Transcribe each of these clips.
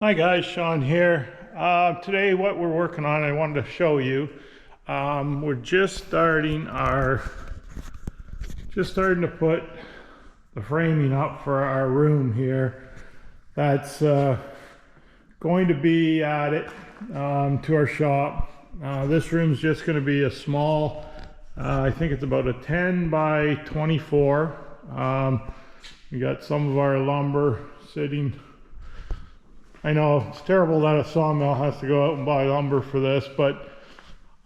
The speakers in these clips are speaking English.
Hi guys, Sean here. Today what we're working on, I wanted to show you. We're just starting to put the framing up for our room here. That's going to be added to our shop. This room's just going to be a small, I think it's about a 10 by 24. We got some of our lumber sitting. I know it's terrible that a sawmill has to go out and buy lumber for this, but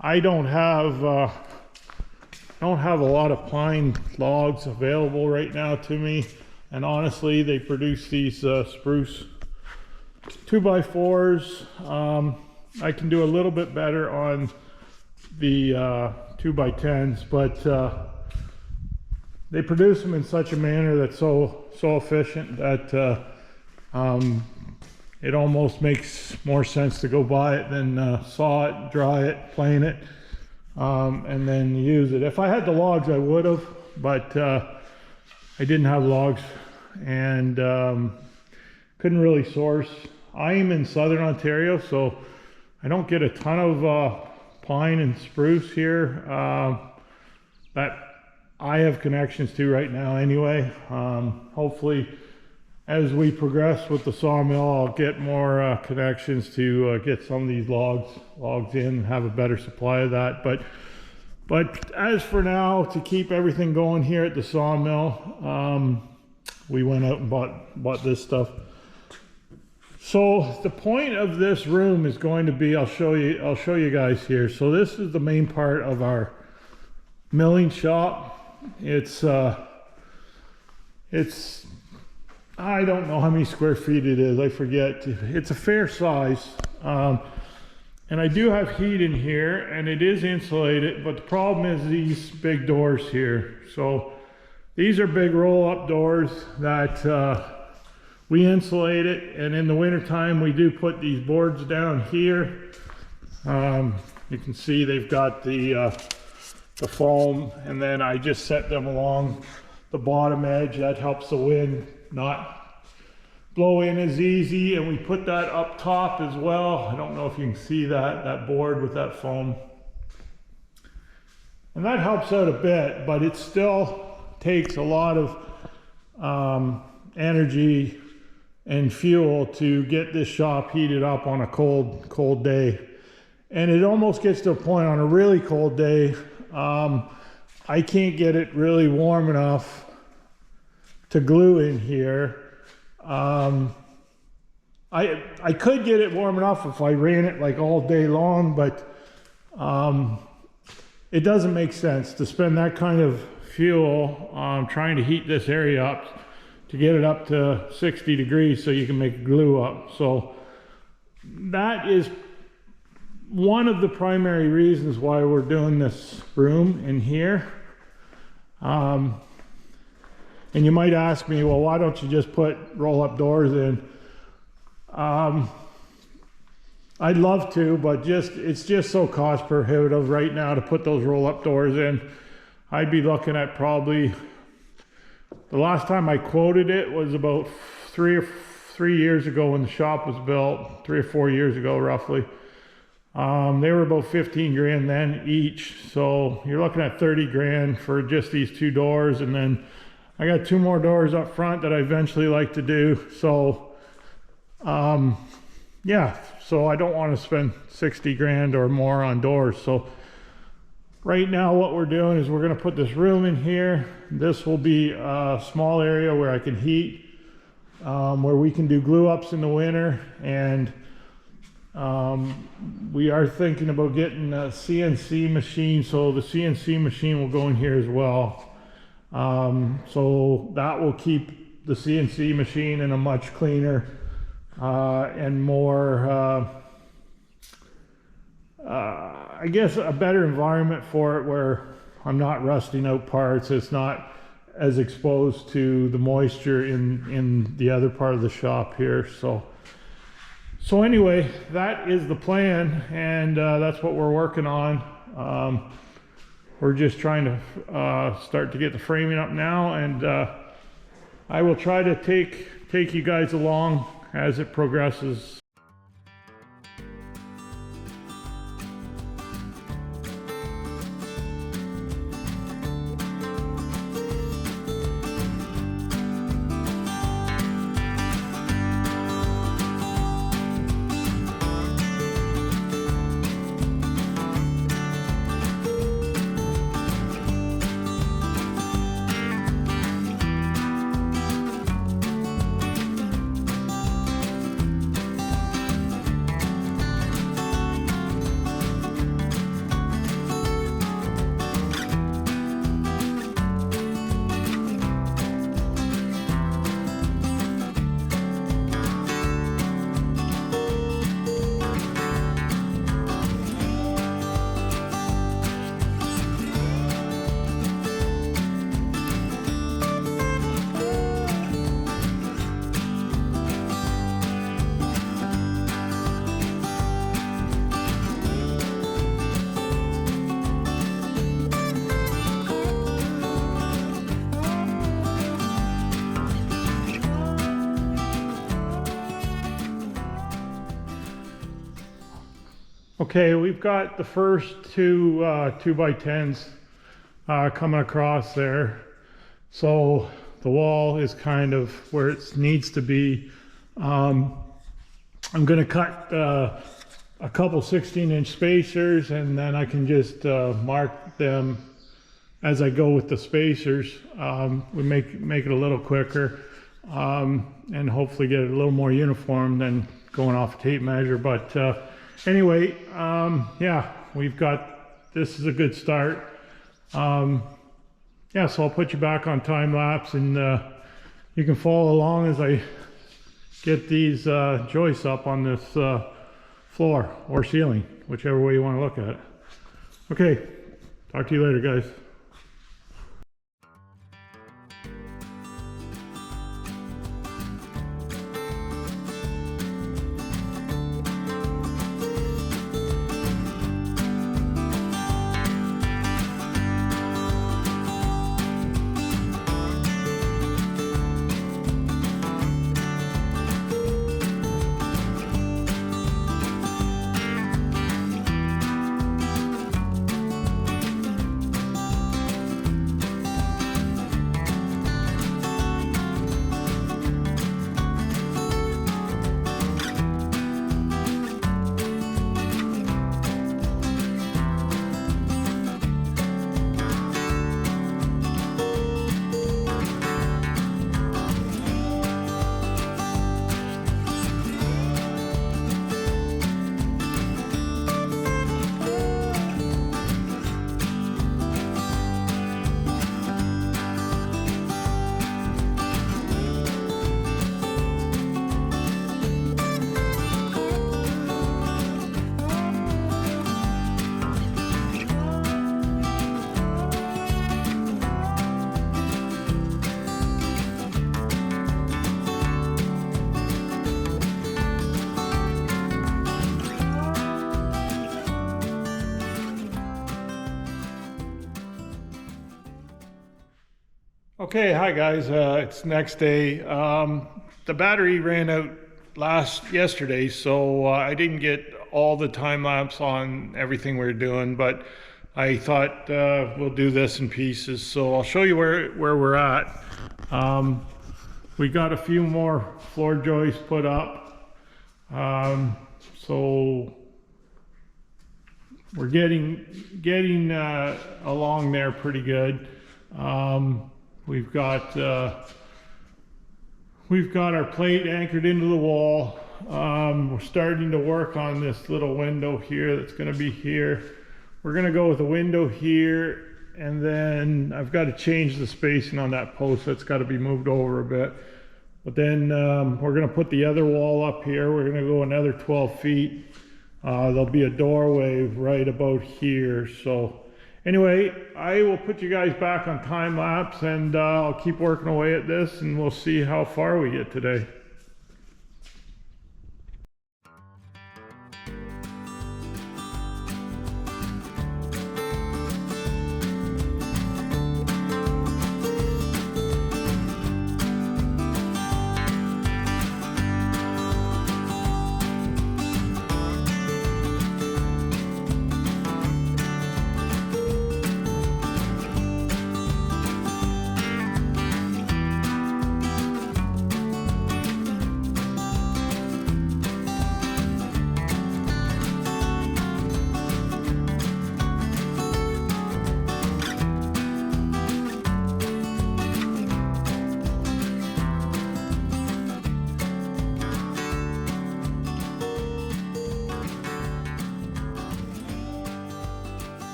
I don't have a lot of pine logs available right now to me, and honestly they produce these spruce 2x4s. I can do a little bit better on the 2x10s, but they produce them in such a manner that's so efficient that it almost makes more sense to go buy it than saw it, dry it, plane it, and then use it. If I had the logs, I would have, but I didn't have logs and couldn't really source. I am in southern Ontario, so I don't get a ton of pine and spruce here that I have connections to right now anyway. Hopefully, as we progress with the sawmill, I'll get more connections to get some of these logs in and have a better supply of that. But as for now, to keep everything going here at the sawmill, we went out and bought this stuff. So the point of this room is going to be, I'll show you guys here. So this is the main part of our milling shop. It's I don't know how many square feet it is, I forget. It's a fair size. And I do have heat in here, and it is insulated, but the problem is these big doors here. So these are big roll-up doors that we insulate it, and in the wintertime we do put these boards down here. You can see they've got the foam, and then I just set them along the bottom edge. That helps the wind not blow in as easy, and we put that up top as well. I don't know if you can see that board with that foam, and that helps out a bit, but it still takes a lot of energy and fuel to get this shop heated up on a cold day. And it almost gets to a point on a really cold day, I can't get it really warm enough to glue in here. I could get it warm enough if I ran it like all day long, but it doesn't make sense to spend that kind of fuel trying to heat this area up to get it up to 60 degrees so you can make glue up. So that is one of the primary reasons why we're doing this room in here. And you might ask me, well, why don't you just put roll-up doors in? I'd love to, but it's just so cost prohibitive right now to put those roll-up doors in. I'd be looking at probably, the last time I quoted it was about three years ago when the shop was built, 3 or 4 years ago roughly. They were about 15 grand then each, so you're looking at 30 grand for just these 2 doors, and then I got 2 more doors up front that I eventually like to do. So yeah, so I don't want to spend 60 grand or more on doors. So right now what we're doing is we're going to put this room in here. This will be a small area where I can heat, where we can do glue ups in the winter, and we are thinking about getting a CNC machine, so the CNC machine will go in here as well. So that will keep the CNC machine in a much cleaner and more I guess a better environment for it, where I'm not rusting out parts. It's not as exposed to the moisture in the other part of the shop here. So anyway, that is the plan, and that's what we're working on. We're just trying to start to get the framing up now, and I will try to take you guys along as it progresses. Okay, we've got the first two 2x10s coming across there. So the wall is kind of where it needs to be. I'm going to cut a couple 16-inch spacers, and then I can just mark them as I go with the spacers. We make it a little quicker, and hopefully get it a little more uniform than going off a tape measure. But anyway, yeah, we've got, this is a good start. Yeah, so I'll put you back on time lapse, and you can follow along as I get these joists up on this floor or ceiling, whichever way you want to look at it. Okay, talk to you later, guys. Okay, hi guys, it's next day. The battery ran out yesterday, so I didn't get all the time lapse on everything we're doing, but I thought we'll do this in pieces. So I'll show you where we're at. We got a few more floor joists put up, so we're getting along there pretty good. We've got our plate anchored into the wall. We're starting to work on this little window here that's going to be here. We're going to go with a window here, and then I've got to change the spacing on that post. That's got to be moved over a bit. But then we're going to put the other wall up here. We're going to go another 12 feet. There'll be a doorway right about here. So anyway, I will put you guys back on time lapse, and I'll keep working away at this, and we'll see how far we get today.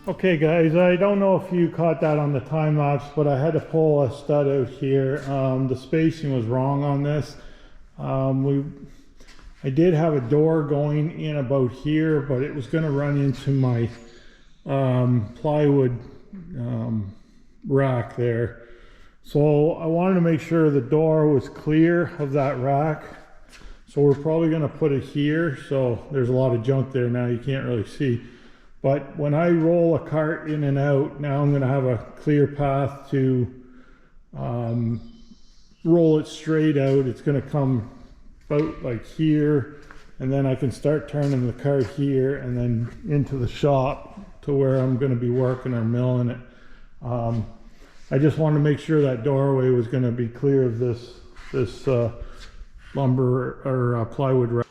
Okay guys, I don't know if you caught that on the time lapse, but I had to pull a stud out here. The spacing was wrong on this. I did have a door going in about here, but it was going to run into my plywood rack there. So I wanted to make sure the door was clear of that rack. So we're probably going to put it here. So there's a lot of junk there now, you can't really see. But when I roll a cart in and out, now I'm going to have a clear path to roll it straight out. It's going to come about like here, and then I can start turning the cart here and then into the shop to where I'm going to be working or milling it. I just wanted to make sure that doorway was going to be clear of this lumber or plywood rack.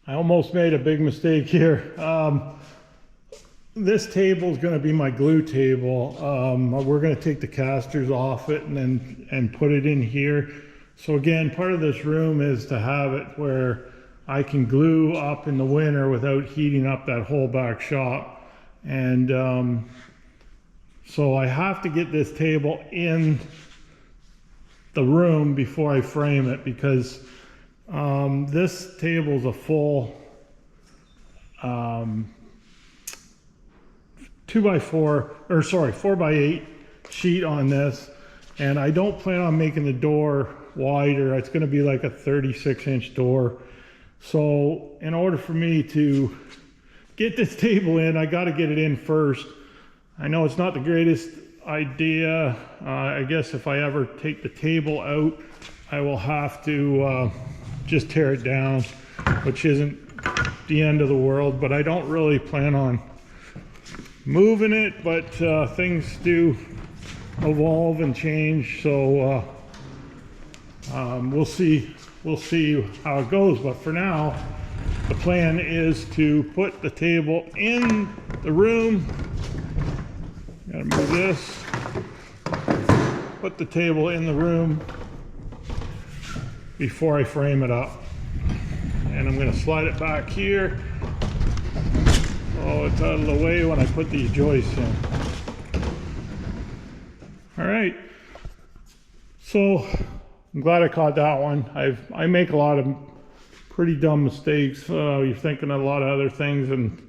I almost made a big mistake here. This table is going to be my glue table. We're going to take the casters off it and put it in here. So again, part of this room is to have it where I can glue up in the winter without heating up that whole back shop. And so I have to get this table in the room before I frame it, because this table is a full 4x8 sheet on this, and I don't plan on making the door wider. It's going to be like a 36-inch door. So in order for me to get this table in, I got to get it in first. I know it's not the greatest idea. I guess if I ever take the table out, I will have to just tear it down, which isn't the end of the world, but I don't really plan on moving it. But things do evolve and change, so we'll see how it goes. But for now, the plan is to put the table in the room. Gotta move this. Put the table in the room before I frame it up. And I'm going to slide it back here so it's out of the way when I put these joists in. All right, so I'm glad I caught that one. I make a lot of pretty dumb mistakes. You're thinking of a lot of other things, and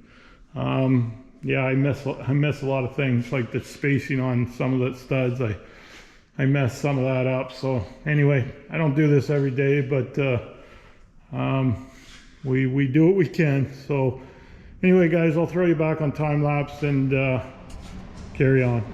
yeah, I miss a lot of things, like the spacing on some of the studs. I messed some of that up. So anyway, I don't do this every day, but we do what we can. So anyway, guys, I'll throw you back on time lapse and carry on.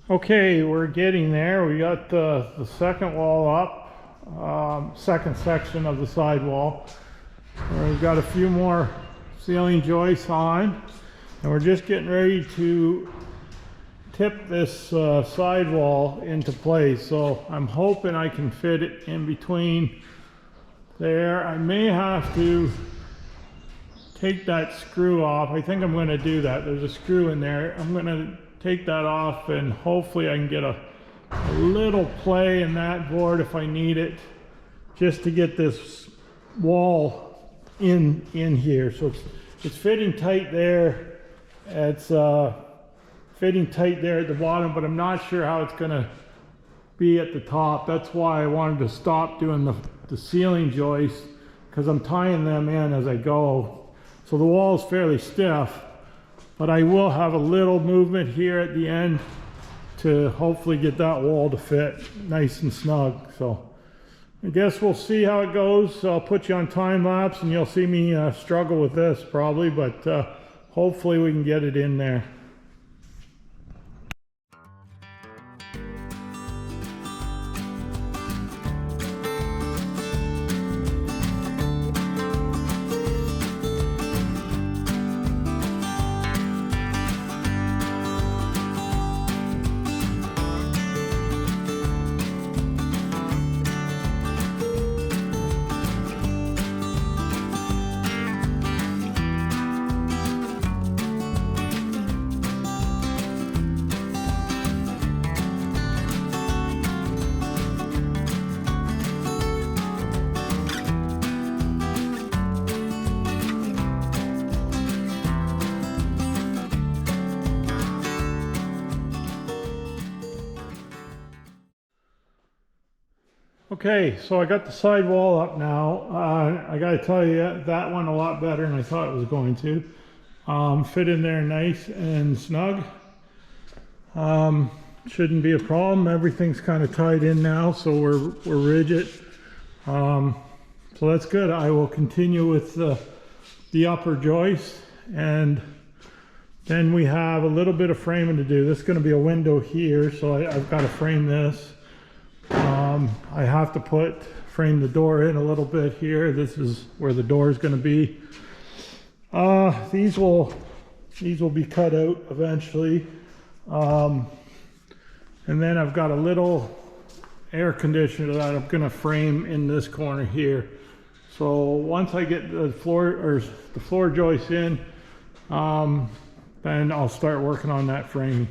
Okay, we're getting there. We got the second wall up, second section of the sidewall. We've got a few more ceiling joists on, and we're just getting ready to tip this sidewall into place. So I'm hoping I can fit it in between there. I may have to take that screw off. I think I'm going to do that. There's a screw in there. I'm going to take that off, and hopefully I can get a little play in that board if I need it, just to get this wall in here. So it's fitting tight there. It's fitting tight there at the bottom, but I'm not sure how it's going to be at the top. That's why I wanted to stop doing the ceiling joists, because I'm tying them in as I go. So the wall is fairly stiff, but I will have a little movement here at the end to hopefully get that wall to fit nice and snug. So I guess we'll see how it goes. I'll put you on time lapse and you'll see me struggle with this probably, but hopefully we can get it in there. Okay, so I got the side wall up now. I gotta tell you, that went a lot better than I thought it was going to. Fit in there nice and snug. Shouldn't be a problem. Everything's kind of tied in now, so we're rigid. So that's good. I will continue with the upper joist, and then we have a little bit of framing to do. This is going to be a window here, so I've got to frame this. I have to frame the door in a little bit here. This is where the door is going to be. These will be cut out eventually. And then I've got a little air conditioner that I'm going to frame in this corner here. So once I get the floor joist in, then I'll start working on that frame.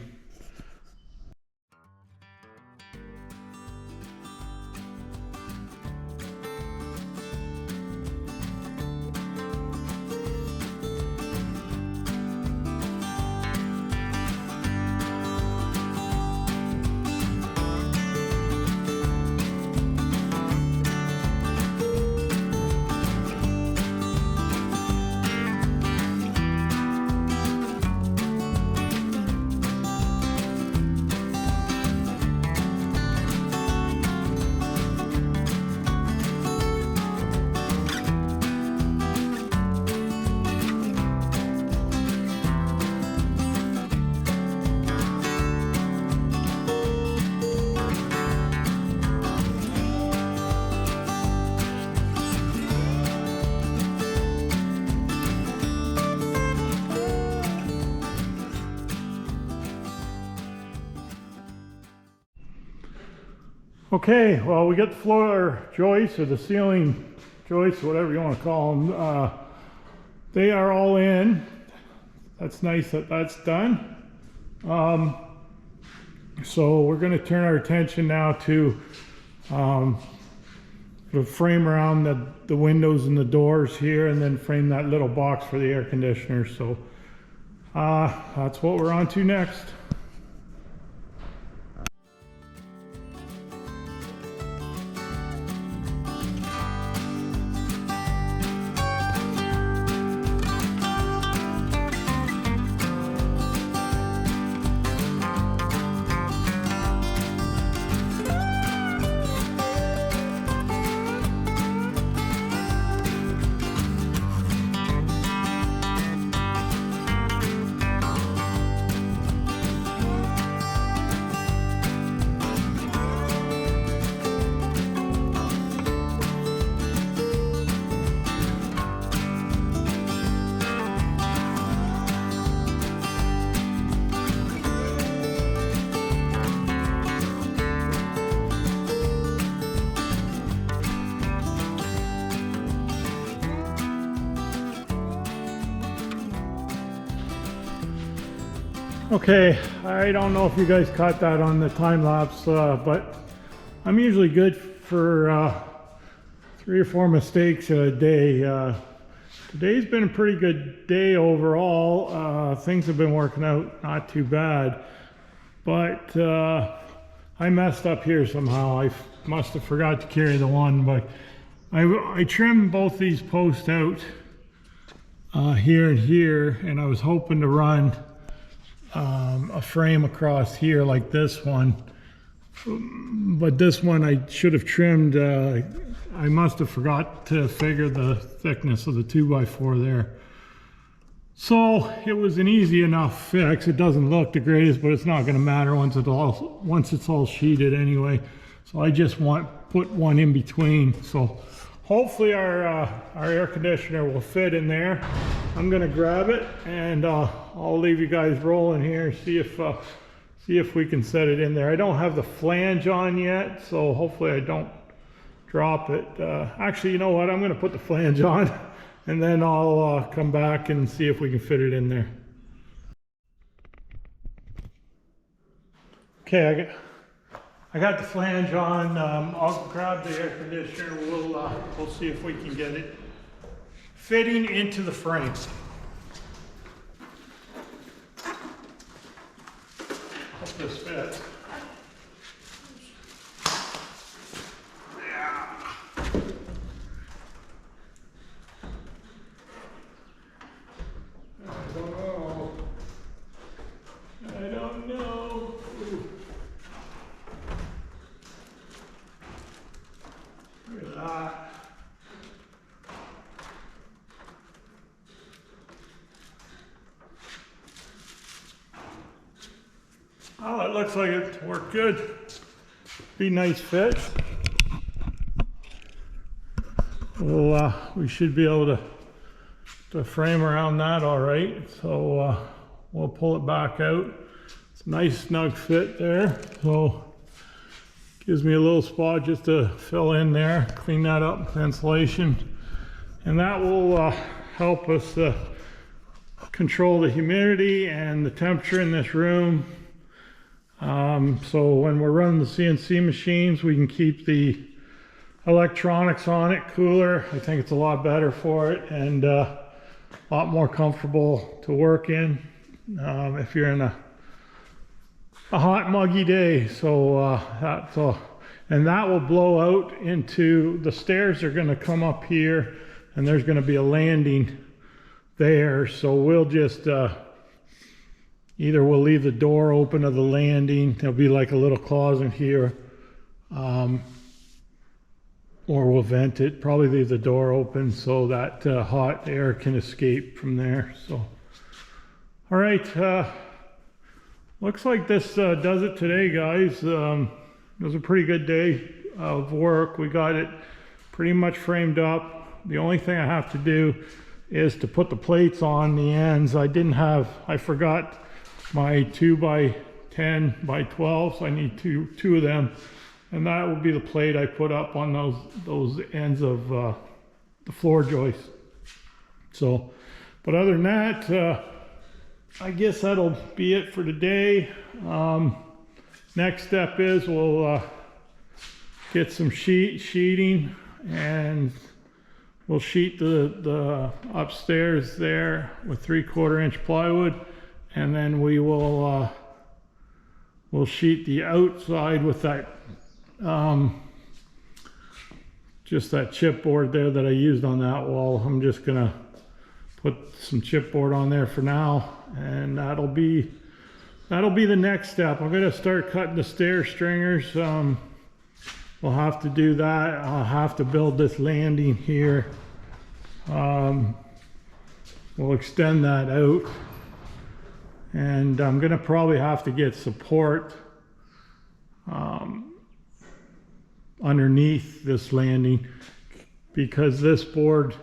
Okay, well, we got the floor joists or the ceiling joists, whatever you want to call them. They are all in. That's nice that that's done. So we're going to turn our attention now to the frame around the windows and the doors here, and then frame that little box for the air conditioner. So that's what we're on to next. Okay, I don't know if you guys caught that on the time lapse, but I'm usually good for 3 or 4 mistakes a day. Today's been a pretty good day overall. Things have been working out not too bad, but I messed up here somehow. I must have forgot to carry the one, but I trimmed both these posts out here and here, and I was hoping to run a frame across here like this one, but this one I should have trimmed. I must have forgot to figure the thickness of the 2x4 there. So it was an easy enough fix. It doesn't look the greatest, but it's not going to matter once it's all sheeted anyway. So I just put one in between. So hopefully our air conditioner will fit in there. I'm going to grab it, and I'll leave you guys rolling here and see if we can set it in there. I don't have the flange on yet, so hopefully I don't drop it. Actually, you know what? I'm going to put the flange on, and then I'll come back and see if we can fit it in there. Okay, I got the flange on. I'll grab the air conditioner. We'll see if we can get it fitting into the frame. Hope this fits. Oh, it looks like it worked good. Be a nice fit. We should be able to frame around that all right. So we'll pull it back out. It's a nice snug fit there. So gives me a little spot just to fill in there, clean that up with insulation. And that will help us control the humidity and the temperature in this room. So when we're running the CNC machines, we can keep the electronics on it cooler. I think it's a lot better for it, and a lot more comfortable to work in if you're in a hot, muggy day. So and that will blow out into the stairs. Are going to come up here, and there's going to be a landing there. So we'll just either we'll leave the door open to the landing. There'll be like a little closet here, or we'll vent it. Probably leave the door open so that hot air can escape from there. So, all right, looks like this does it today, guys. It was a pretty good day of work. We got it pretty much framed up. The only thing I have to do is to put the plates on the ends. I forgot my 2x10 by 12, so I need two of them, and that will be the plate I put up on those ends of the floor joists. So, but other than that, I guess that'll be it for today. Next step is we'll get some sheeting, and we'll sheet the upstairs there with 3/4 inch plywood. And then we will we'll sheet the outside with that just that chipboard there that I used on that wall. I'm just gonna put some chipboard on there for now, and that'll be the next step. I'm gonna start cutting the stair stringers. We'll have to do that. I'll have to build this landing here. We'll extend that out. And I'm gonna probably have to get support underneath this landing, because this board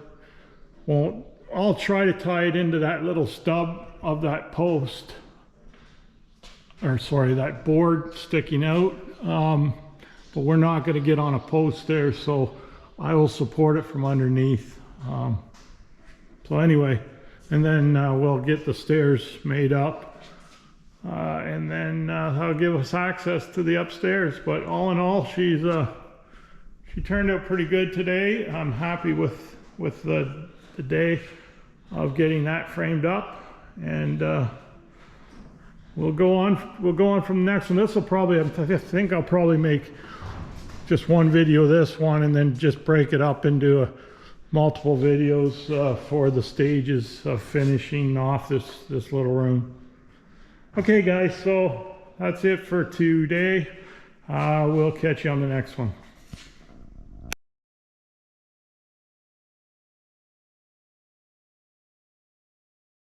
won't. I'll try to tie it into that little stub of that post, or sorry, that board sticking out, but we're not going to get on a post there, so I will support it from underneath. So anyway, and then we'll get the stairs made up. and then that'll give us access to the upstairs. But all in all, she turned out pretty good today. I'm happy with the day of getting that framed up, and we'll go on from the next one. This will probably, I think I'll probably make just one video of this one, and then just break it up into multiple videos for the stages of finishing off this little room. Okay guys, so that's it for today. We'll catch you on the next one.